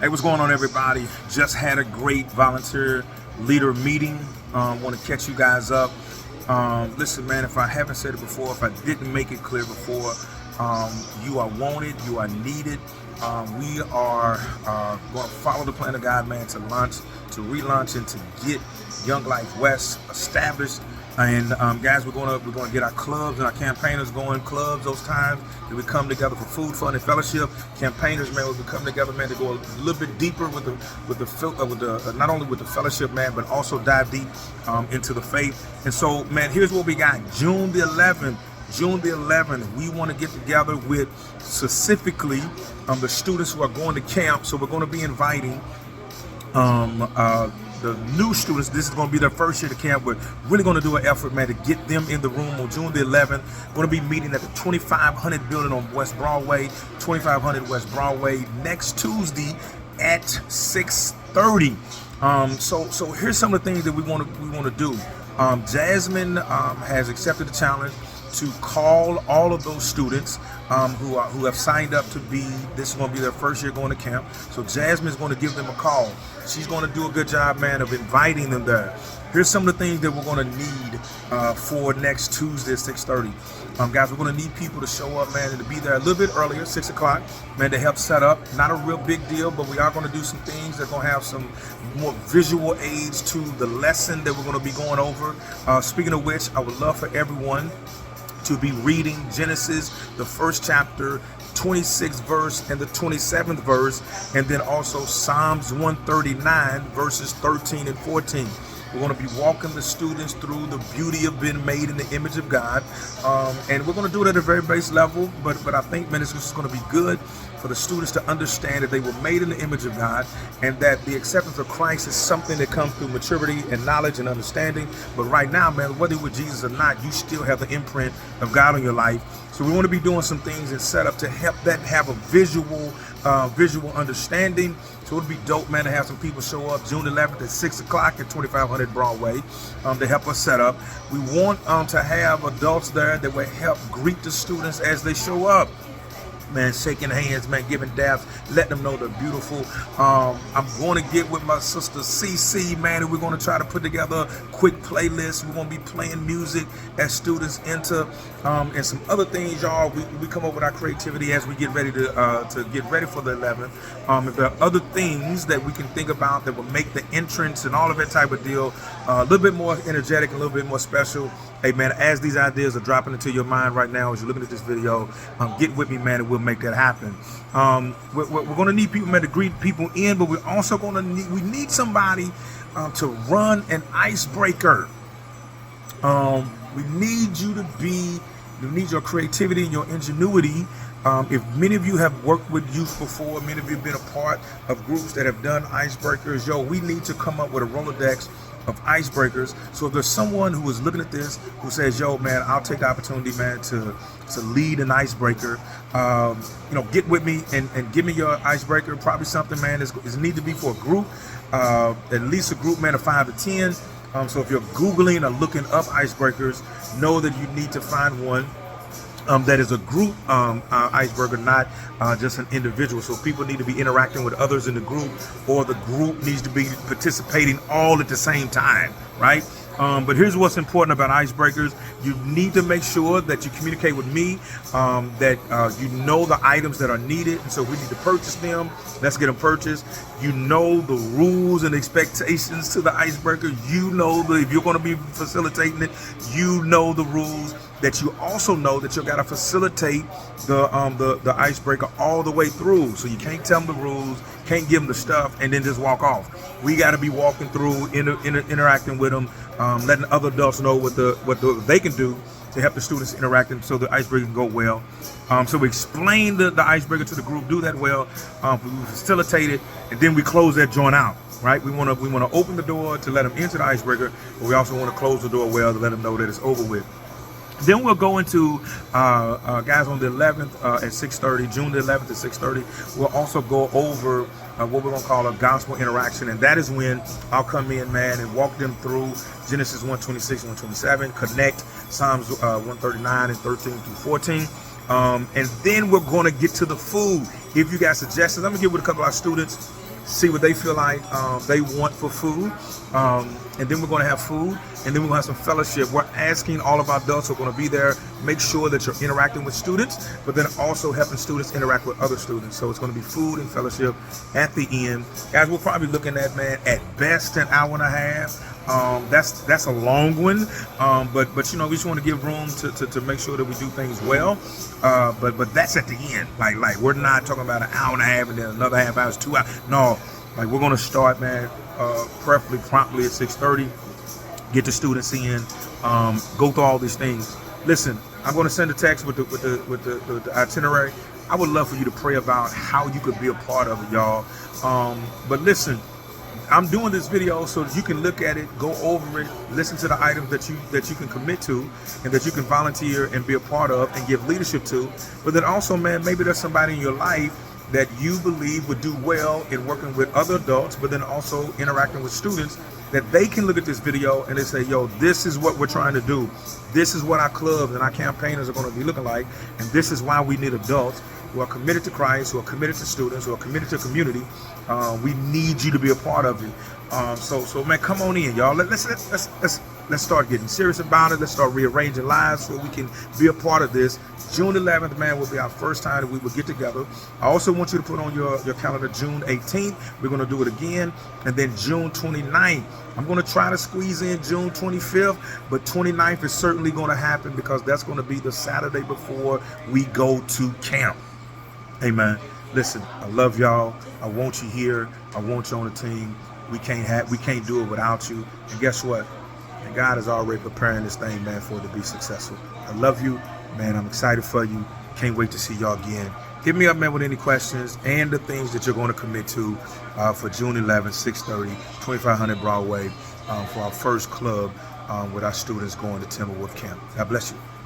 Hey, what's going on, everybody? Just had a great volunteer leader meeting. Want to catch you guys up. Listen, man, if I haven't said it before, if I didn't make it clear before, you are wanted, you are needed. We are going to follow the plan of God, man, to launch, to relaunch, and to get Young Life West established. And guys, we're going to get our clubs and our campaigners going. Clubs, those times that we come together for food, fun, and fellowship. Campaigners, man, we come together, man, to go a little bit deeper with the not only with the fellowship, man, but also dive deep into the faith. And so, man, here's what we got. June the 11th, we want to get together with specifically the students who are going to camp. So we're going to be inviting the new students. This is going to be their first year to camp. We're really going to do an effort, man, to get them in the room on June the 11th. Going to be meeting at the 2500 building on West Broadway, 2500 West Broadway, next Tuesday at 6:30. So here's some of the things that we want to do. Jasmine has accepted the challenge to call all of those students who have signed up to be, this is going to be their first year going to camp. So Jasmine is going to give them a call. She's going to do a good job, man, of inviting them there. Here's some of the things that we're going to need for next Tuesday at 6:30. Guys, we're going to need people to show up, man, and to be there a little bit earlier, 6 o'clock, man, to help set up. Not a real big deal, but we are going to do some things that are going to have some more visual aids to the lesson that we're going to be going over. Speaking of which, I would love for everyone to be reading Genesis, the first chapter, 26th verse and the 27th verse, and then also Psalms 139 verses 13 and 14. We're going to be walking the students through the beauty of being made in the image of God, and we're going to do it at a very base level, but I think, man, it's just going to be good for the students to understand that they were made in the image of God, and that the acceptance of Christ is something that comes through maturity and knowledge and understanding. But right now, man, whether you're with Jesus or not, you still have the imprint of God on your life. So we want to be doing some things and set up to help that have a visual understanding. So it'll be dope, man, to have some people show up June 11th at 6 o'clock at 2500 Broadway to help us set up. We want to have adults there that will help greet the students as they show up. Man, shaking hands, man, giving dabs, letting them know they're beautiful. I'm going to get with my sister CC, man, and we're going to try to put together a quick playlist. We're going to be playing music as students enter, and some other things, y'all. We come up with our creativity as we get ready to get ready for the 11th. If there are other things that we can think about that will make the entrance and all of that type of deal a little bit more energetic, a little bit more special. Hey, man, as these ideas are dropping into your mind right now, as you're looking at this video, get with me, man, and we'll make that happen. We're going to need people, man, to greet people in, but we're also going to need somebody to run an icebreaker. We need you need your creativity and your ingenuity. If many of you have worked with youth before, many of you have been a part of groups that have done icebreakers, we need to come up with a Rolodex of icebreakers. So if there's someone who is looking at this who says, yo, man, I'll take the opportunity, man, to lead an icebreaker, get with me and give me your icebreaker. Probably something, man, is need to be for a group, at least a group, man, of 5 to 10. So if you're Googling or looking up icebreakers, know that you need to find one that is a group icebreaker, not just an individual. So people need to be interacting with others in the group, or the group needs to be participating all at the same time, right? But here's what's important about icebreakers. You need to make sure that you communicate with me, that you know the items that are needed. And so we need to purchase them. Let's get them purchased. You know the rules and expectations to the icebreaker. You know if you're going to be facilitating it, you know the rules. That you also know that you got to facilitate the icebreaker all the way through. So you can't tell them the rules, can't give them the stuff, and then just walk off. We got to be walking through, interacting with them, letting other adults know what they can do to help the students interacting so the icebreaker can go well. So we explain the icebreaker to the group, do that well, we facilitate it, and then we close that joint out. Right, we want to open the door to let them into the icebreaker, but we also want to close the door well to let them know that it's over with. Then we'll go into, guys, on the 11th at 6:30, June the 11th at 6:30. We'll also go over what we're going to call a gospel interaction. And that is when I'll come in, man, and walk them through Genesis 1:26 and 1:27, connect Psalms 139 and 13 through 14. And then we're going to get to the food. If you got suggestions, I'm going to get with a couple of our students see what they feel like they want for food. And then we're going to have food, and then we're going to have some fellowship. We're asking all of our adults who are going to be there, make sure that you're interacting with students, but then also helping students interact with other students. So it's going to be food and fellowship at the end. Guys, we're probably looking at, man, at best an hour and a half. That's a long one, but you know, we just want to give room to make sure that we do things well. But that's at the end. Like we're not talking about an hour and a half and then another half hour, 2 hours. No, like we're gonna start, man, preferably promptly at 6:30. Get the students in, go through all these things. Listen, I'm gonna send a text with the itinerary. I would love for you to pray about how you could be a part of it, y'all. But listen, I'm doing this video so that you can look at it, go over it, listen to the items that you can commit to and that you can volunteer and be a part of and give leadership to. But then also, man, maybe there's somebody in your life that you believe would do well in working with other adults, but then also interacting with students, that they can look at this video and they say, yo, this is what we're trying to do. This is what our clubs and our campaigners are going to be looking like. And this is why we need adults who are committed to Christ, who are committed to students, who are committed to community. We need you to be a part of it. So man, come on in, y'all. Let's start getting serious about it. Let's start rearranging lives so we can be a part of this. June 11th, man, will be our first time that we will get together. I also want you to put on your calendar June 18th. We're going to do it again. And then June 29th. I'm going to try to squeeze in June 25th, but 29th is certainly going to happen because that's going to be the Saturday before we go to camp. Amen. Listen, I love y'all. I want you here. I want you on the team. We can't do it without you. And guess what? And God is already preparing this thing, man, for it to be successful. I love you, man. I'm excited for you. Can't wait to see y'all again. Hit me up, man, with any questions and the things that you're going to commit to for June 11th, 6:30, 2500 Broadway, for our first club with our students going to Timberwolf Camp. God bless you.